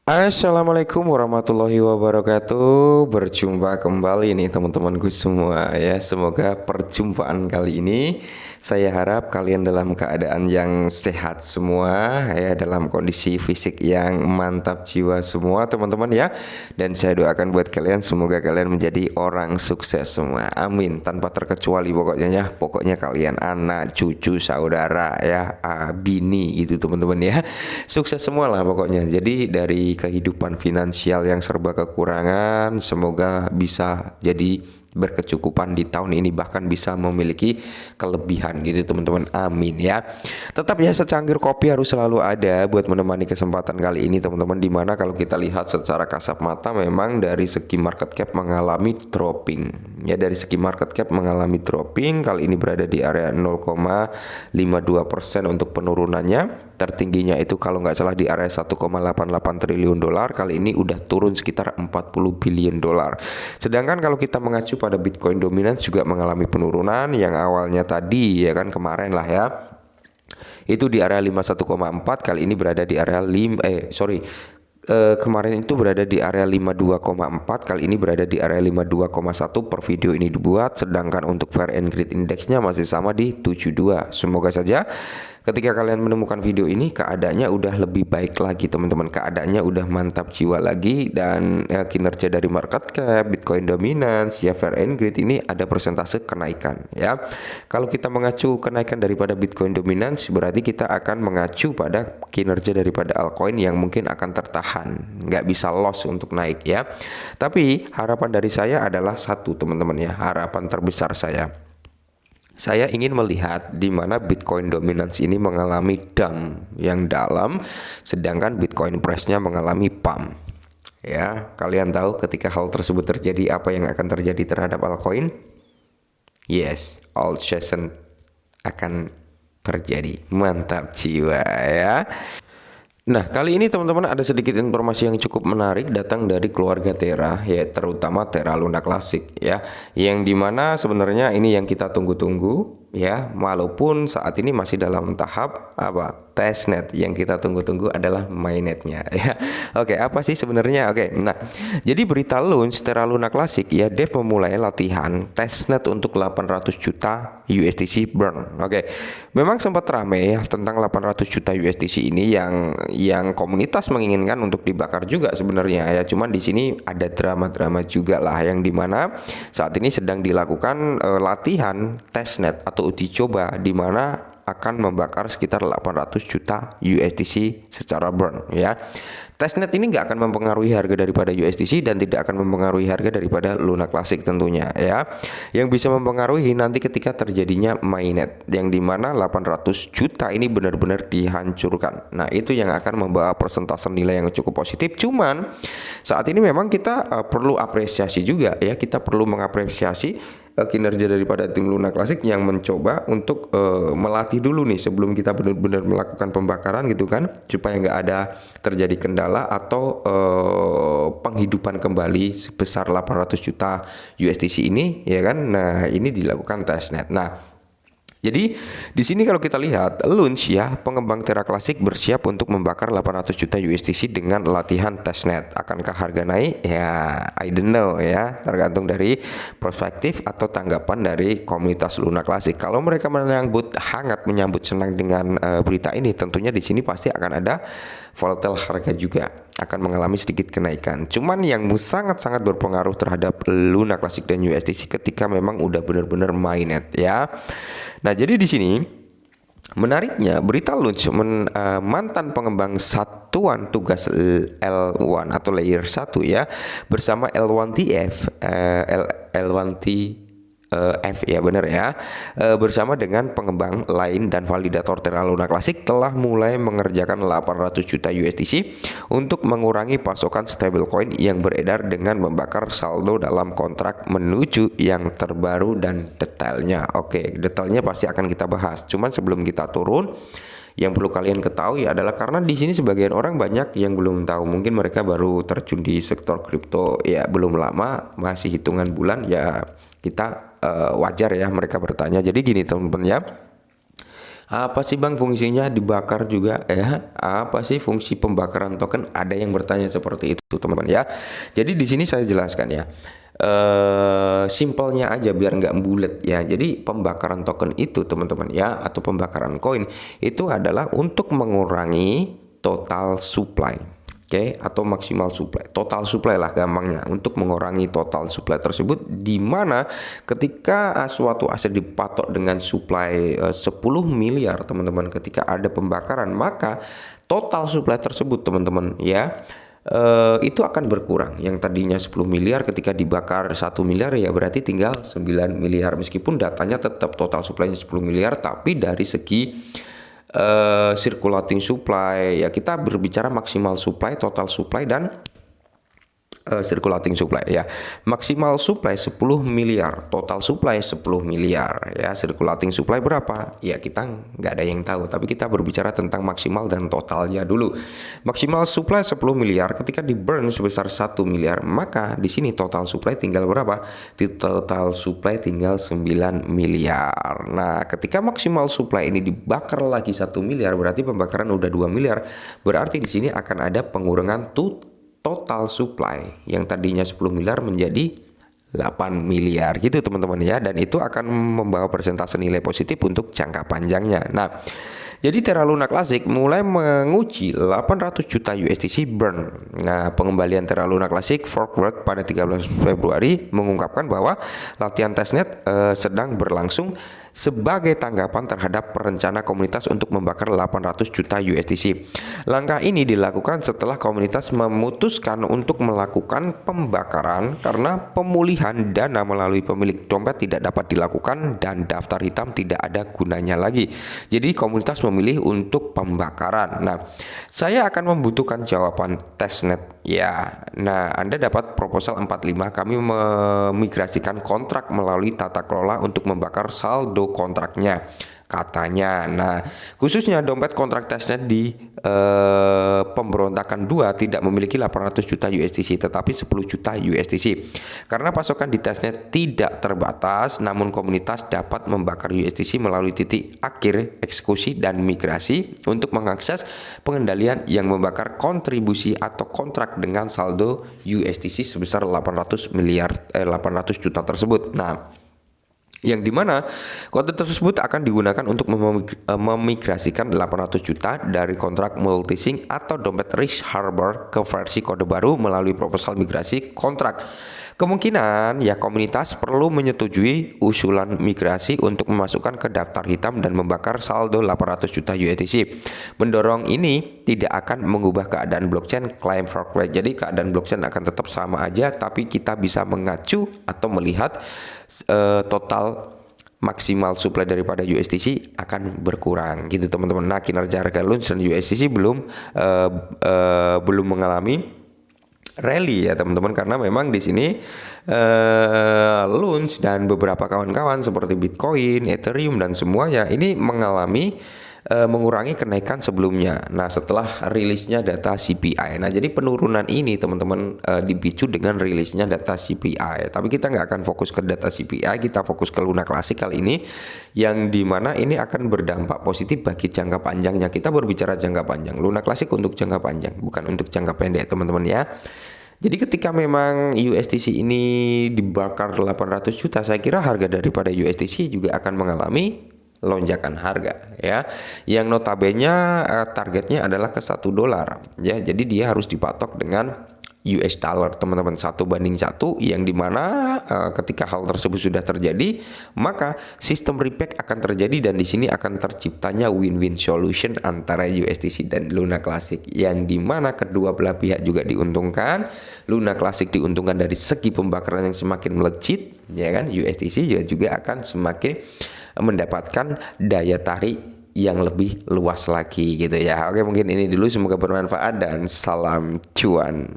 Assalamualaikum warahmatullahi wabarakatuh. Berjumpa kembali nih teman-temanku semua ya. Semoga perjumpaan kali ini saya harap kalian dalam keadaan yang sehat semua ya, dalam kondisi fisik yang mantap jiwa semua teman-teman ya. Dan saya doakan buat kalian semoga kalian menjadi orang sukses semua. Amin. Tanpa terkecuali pokoknya ya. Pokoknya kalian anak, cucu, saudara ya, bini gitu teman-teman ya. Sukses semua lah pokoknya. Jadi dari kehidupan finansial yang serba kekurangan, semoga bisa jadi berkecukupan di tahun ini, bahkan bisa memiliki kelebihan gitu teman-teman, amin ya. Tetap ya, secangkir kopi harus selalu ada buat menemani kesempatan kali ini teman-teman, dimana kalau kita lihat secara kasat mata memang dari segi market cap mengalami dropping ya. Dari segi market cap mengalami dropping, kali ini berada di area 0,52% untuk penurunannya. Tertingginya itu kalau nggak salah di area 1,88 triliun dolar, kali ini udah turun sekitar 40 billion dolar. Sedangkan kalau kita mengacu pada Bitcoin dominance juga mengalami penurunan, yang awalnya tadi ya kan kemarin lah ya, itu di area 51,4, kali ini berada di area kemarin itu berada di area 52,4, kali ini berada di area 52,1 per video ini dibuat. Sedangkan untuk Fear and Greed Indexnya masih sama di 72. Semoga saja ketika kalian menemukan video ini keadaannya udah lebih baik lagi teman-teman, keadaannya udah mantap jiwa lagi, dan kinerja dari market cap, Bitcoin dominance ya, Fear and Greed ini ada persentase kenaikan ya. Kalau kita mengacu kenaikan daripada Bitcoin dominance, berarti kita akan mengacu pada kinerja daripada altcoin yang mungkin akan tertahan, nggak bisa loss untuk naik ya. Tapi harapan dari saya adalah satu teman-teman ya, harapan terbesar saya ingin melihat di mana Bitcoin dominance ini mengalami dump yang dalam, sedangkan Bitcoin price-nya mengalami pump. Ya, kalian tahu ketika hal tersebut terjadi apa yang akan terjadi terhadap altcoin? Yes, alt session akan terjadi. Mantap jiwa ya. Nah, kali ini teman-teman ada sedikit informasi yang cukup menarik datang dari keluarga Terra ya, terutama Terra Luna Classic ya. Yang dimana sebenarnya ini yang kita tunggu-tunggu ya, walaupun saat ini masih dalam tahap testnet. Yang kita tunggu-tunggu adalah mainnetnya ya. Oke, apa sih sebenarnya? Oke, nah, jadi berita launch Terra Luna Classic ya, Dev memulai latihan testnet untuk 800 juta USDC burn. Oke, memang sempat ramai ya tentang 800 juta USDC ini, yang komunitas menginginkan untuk dibakar juga sebenarnya ya. Cuman di sini ada drama-drama juga lah, yang dimana saat ini sedang dilakukan latihan testnet atau uji coba, di mana akan membakar sekitar 800 juta USDC secara burn ya. Testnet ini nggak akan mempengaruhi harga daripada USDC dan tidak akan mempengaruhi harga daripada Luna Classic tentunya ya. Yang bisa mempengaruhi nanti ketika terjadinya mainnet, yang dimana 800 juta ini benar-benar dihancurkan. Nah, itu yang akan membawa persentase nilai yang cukup positif. Cuman saat ini memang kita perlu apresiasi juga ya, kita perlu mengapresiasi kinerja daripada tim Luna Classic yang mencoba untuk melatih dulu nih sebelum kita benar-benar melakukan pembakaran gitu kan, supaya nggak ada terjadi kendala atau penghidupan kembali sebesar 800 juta USDC ini ya kan. Nah, ini dilakukan testnet. Nah, jadi di sini kalau kita lihat launch ya, pengembang Terra Classic bersiap untuk membakar 800 juta USDC dengan latihan testnet. Akankah harga naik? Ya, I don't know ya, tergantung dari perspektif atau tanggapan dari komunitas Luna Classic. Kalau mereka menyambut senang dengan berita ini, tentunya di sini pasti akan ada volatile harga juga, akan mengalami sedikit kenaikan. Cuman yang sangat-sangat berpengaruh terhadap Luna Classic dan USDC ketika memang udah benar-benar mainnet ya. Nah, jadi di sini menariknya berita launch mantan pengembang satuan tugas L1 atau layer 1 ya, bersama L1TF L1T F ya, benar ya, bersama dengan pengembang lain dan validator Terra Luna Classic telah mulai mengerjakan 800 juta USDC untuk mengurangi pasokan stablecoin yang beredar dengan membakar saldo dalam kontrak menuju yang terbaru dan detailnya. Oke, detailnya pasti akan kita bahas. Cuman sebelum kita turun, yang perlu kalian ketahui adalah karena di sini sebagian orang banyak yang belum tahu, mungkin mereka baru terjun di sektor kripto ya, belum lama, masih hitungan bulan ya, kita wajar ya mereka bertanya. Jadi gini teman-teman ya, Apa sih Bang fungsinya dibakar juga ya? Apa sih fungsi pembakaran token? Ada yang bertanya seperti itu teman-teman ya. Jadi di sini saya jelaskan ya. Simpelnya aja biar nggak bulat ya. Jadi pembakaran token itu teman-teman ya, atau pembakaran koin itu adalah untuk mengurangi total supply. Oke, atau maksimal supply, total supply lah gampangnya, untuk mengurangi total supply tersebut, di mana ketika suatu aset dipatok dengan supply 10 miliar teman-teman, ketika ada pembakaran maka total supply tersebut teman-teman ya itu akan berkurang. Yang tadinya 10 miliar ketika dibakar 1 miliar ya berarti tinggal 9 miliar, meskipun datanya tetap total supply-nya 10 miliar, tapi dari segi circulating supply ya, kita berbicara maksimal supply, total supply, dan circulating supply ya. Maksimal supply 10 miliar, total supply 10 miliar ya. Circulating supply berapa? Ya kita nggak ada yang tahu, tapi kita berbicara tentang maksimal dan totalnya dulu. Maksimal supply 10 miliar ketika di burn sebesar 1 miliar, maka di sini total supply tinggal berapa? Di total supply tinggal 9 miliar. Nah, ketika maksimal supply ini dibakar lagi 1 miliar, berarti pembakaran udah 2 miliar. Berarti di sini akan ada pengurangan total supply yang tadinya 10 miliar menjadi 8 miliar gitu teman-teman ya, dan itu akan membawa persentase nilai positif untuk jangka panjangnya. Nah, jadi Terra Luna Classic mulai menguji 800 juta USDC burn. Nah, pengembalian Terra Luna Classic forward pada 13 Februari mengungkapkan bahwa latihan testnet sedang berlangsung sebagai tanggapan terhadap rencana komunitas untuk membakar 800 juta USDC. Langkah ini dilakukan setelah komunitas memutuskan untuk melakukan pembakaran karena pemulihan dana melalui pemilik dompet tidak dapat dilakukan dan daftar hitam tidak ada gunanya lagi. Jadi komunitas memilih untuk pembakaran. Nah, saya akan membutuhkan jawaban testnet ya. Nah, Anda dapat proposal 45. Kami memigrasikan kontrak melalui tata kelola untuk membakar saldo kontraknya katanya. Nah, khususnya dompet kontrak testnet di pemberontakan 2 tidak memiliki 800 juta USDC tetapi 10 juta USDC. Karena pasokan di testnet tidak terbatas, namun komunitas dapat membakar USDC melalui titik akhir eksekusi dan migrasi untuk mengakses pengendalian yang membakar kontribusi atau kontrak dengan saldo USDC sebesar 800 juta tersebut. Nah, yang dimana kode tersebut akan digunakan untuk memigrasikan 800 juta dari kontrak multisig atau dompet Rich Harbor ke versi kode baru melalui proposal migrasi kontrak. Kemungkinan ya komunitas perlu menyetujui usulan migrasi untuk memasukkan ke daftar hitam dan membakar saldo 800 juta USDC. Mendorong ini tidak akan mengubah keadaan blockchain claim forkway. Jadi keadaan blockchain akan tetap sama aja, tapi kita bisa mengacu atau melihat total maksimal supply daripada USDC akan berkurang gitu teman-teman. Nah, kinerja harga LUNS dan USDC belum mengalami rally ya teman-teman, karena memang di sini LUNS dan beberapa kawan-kawan seperti Bitcoin, Ethereum dan semuanya ini mengalami mengurangi kenaikan sebelumnya. Nah, setelah rilisnya data CPI. Nah, jadi penurunan ini teman-teman dipicu dengan rilisnya data CPI. Tapi kita nggak akan fokus ke data CPI, kita fokus ke Luna Classic kali ini, yang dimana ini akan berdampak positif bagi jangka panjangnya. Kita berbicara jangka panjang. Luna Classic untuk jangka panjang, bukan untuk jangka pendek teman-teman ya. Jadi ketika memang USDC ini dibakar 800 juta, saya kira harga daripada USDC juga akan mengalami lonjakan harga ya, yang notabene targetnya adalah ke $1 ya. Jadi dia harus dipatok dengan US dollar teman-teman, 1:1, yang dimana ketika hal tersebut sudah terjadi maka sistem repack akan terjadi dan di sini akan terciptanya win-win solution antara USDC dan Luna Classic, yang dimana kedua belah pihak juga diuntungkan. Luna Classic diuntungkan dari segi pembakaran yang semakin melejit ya kan, USDC juga akan semakin mendapatkan daya tarik yang lebih luas lagi gitu ya. Oke, mungkin ini dulu, semoga bermanfaat dan salam cuan.